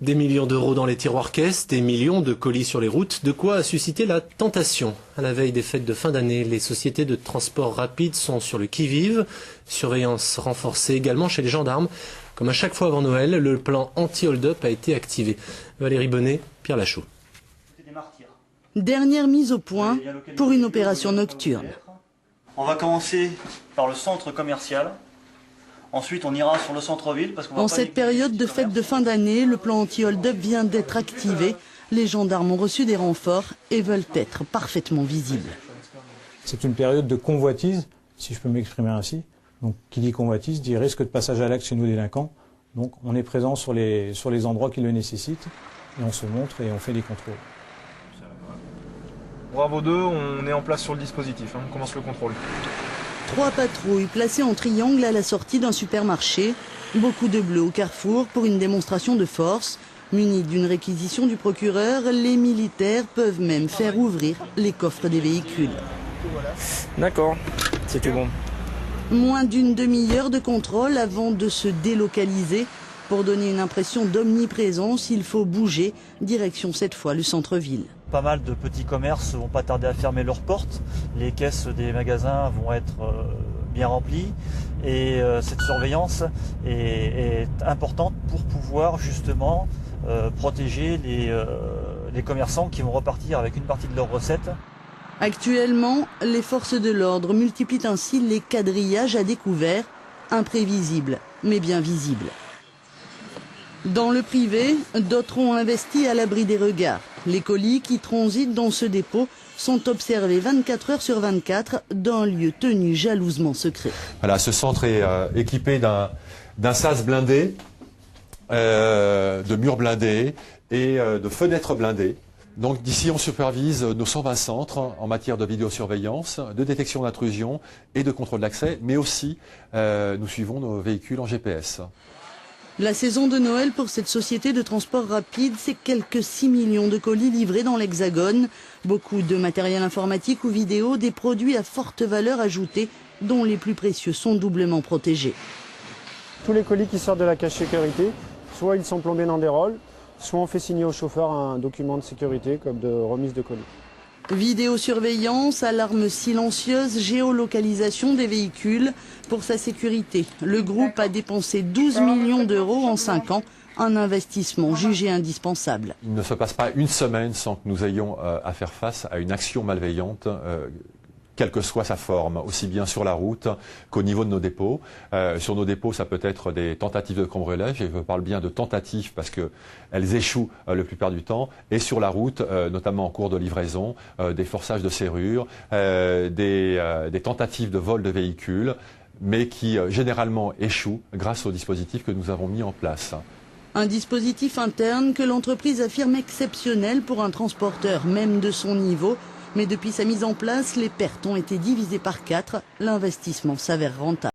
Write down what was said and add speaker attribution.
Speaker 1: Des millions d'euros dans les tiroirs caisses, des millions de colis sur les routes, de quoi susciter la tentation. À la veille des fêtes de fin d'année, les sociétés de transport rapide sont sur le qui-vive. Surveillance renforcée également chez les gendarmes. Comme à chaque fois avant Noël, le plan anti-hold-up a été activé. Valérie Bonnet, Pierre Lachaud.
Speaker 2: Dernière mise au point pour une opération nocturne.
Speaker 3: On va commencer par le centre commercial. Ensuite, on ira sur le centre-ville.
Speaker 2: En cette période de fête de fin d'année, le plan anti-hold-up vient d'être activé. Les gendarmes ont reçu des renforts et veulent être parfaitement visibles.
Speaker 4: C'est une période de convoitise, si je peux m'exprimer ainsi. Donc, qui dit convoitise dit risque de passage à l'acte chez nos délinquants. Donc, on est présent sur les endroits qui le nécessitent et on se montre et on fait des contrôles.
Speaker 5: Bravo 2, on est en place sur le dispositif, on commence le contrôle.
Speaker 2: 3 patrouilles placées en triangle à la sortie d'un supermarché. Beaucoup de bleu au carrefour pour une démonstration de force. Munis d'une réquisition du procureur, les militaires peuvent même faire ouvrir les coffres des véhicules.
Speaker 5: D'accord, c'était bon.
Speaker 2: Moins d'une demi-heure de contrôle avant de se délocaliser. Pour donner une impression d'omniprésence, il faut bouger, direction cette fois le centre-ville.
Speaker 3: Pas mal de petits commerces vont pas tarder à fermer leurs portes. Les caisses des magasins vont être bien remplies. Et cette surveillance est importante pour pouvoir justement protéger les commerçants qui vont repartir avec une partie de leurs recettes.
Speaker 2: Actuellement, les forces de l'ordre multiplient ainsi les quadrillages à découvert, imprévisibles mais bien visibles. Dans le privé, d'autres ont investi à l'abri des regards. Les colis qui transitent dans ce dépôt sont observés 24 heures sur 24 dans un lieu tenu jalousement secret.
Speaker 6: Voilà, ce centre est équipé d'un sas blindé, de murs blindés et de fenêtres blindées. Donc d'ici, on supervise nos 120 centres en matière de vidéosurveillance, de détection d'intrusion et de contrôle d'accès, mais aussi nous suivons nos véhicules en GPS.
Speaker 2: La saison de Noël pour cette société de transport rapide, c'est quelques 6 millions de colis livrés dans l'Hexagone. Beaucoup de matériel informatique ou vidéo, des produits à forte valeur ajoutée, dont les plus précieux sont doublement protégés.
Speaker 7: Tous les colis qui sortent de la cache sécurité, soit ils sont plombés dans des rôles, soit on fait signer au chauffeur un document de sécurité comme de remise de colis.
Speaker 2: Vidéosurveillance, alarme silencieuse, géolocalisation des véhicules. Pour sa sécurité, le groupe a dépensé 12 millions d'euros en 5 ans, un investissement jugé indispensable.
Speaker 6: Il ne se passe pas une semaine sans que nous ayons à faire face à une action malveillante, quelle que soit sa forme, aussi bien sur la route qu'au niveau de nos dépôts. Sur nos dépôts, ça peut être des tentatives de cambriolage, et je parle bien de tentatives parce qu'elles échouent la plupart du temps, et sur la route, notamment en cours de livraison, des forçages de serrures, des tentatives de vol de véhicules, mais qui généralement échouent grâce au dispositif que nous avons mis en place.
Speaker 2: Un dispositif interne que l'entreprise affirme exceptionnel pour un transporteur, même de son niveau. Mais depuis sa mise en place, les pertes ont été divisées par 4. L'investissement s'avère rentable.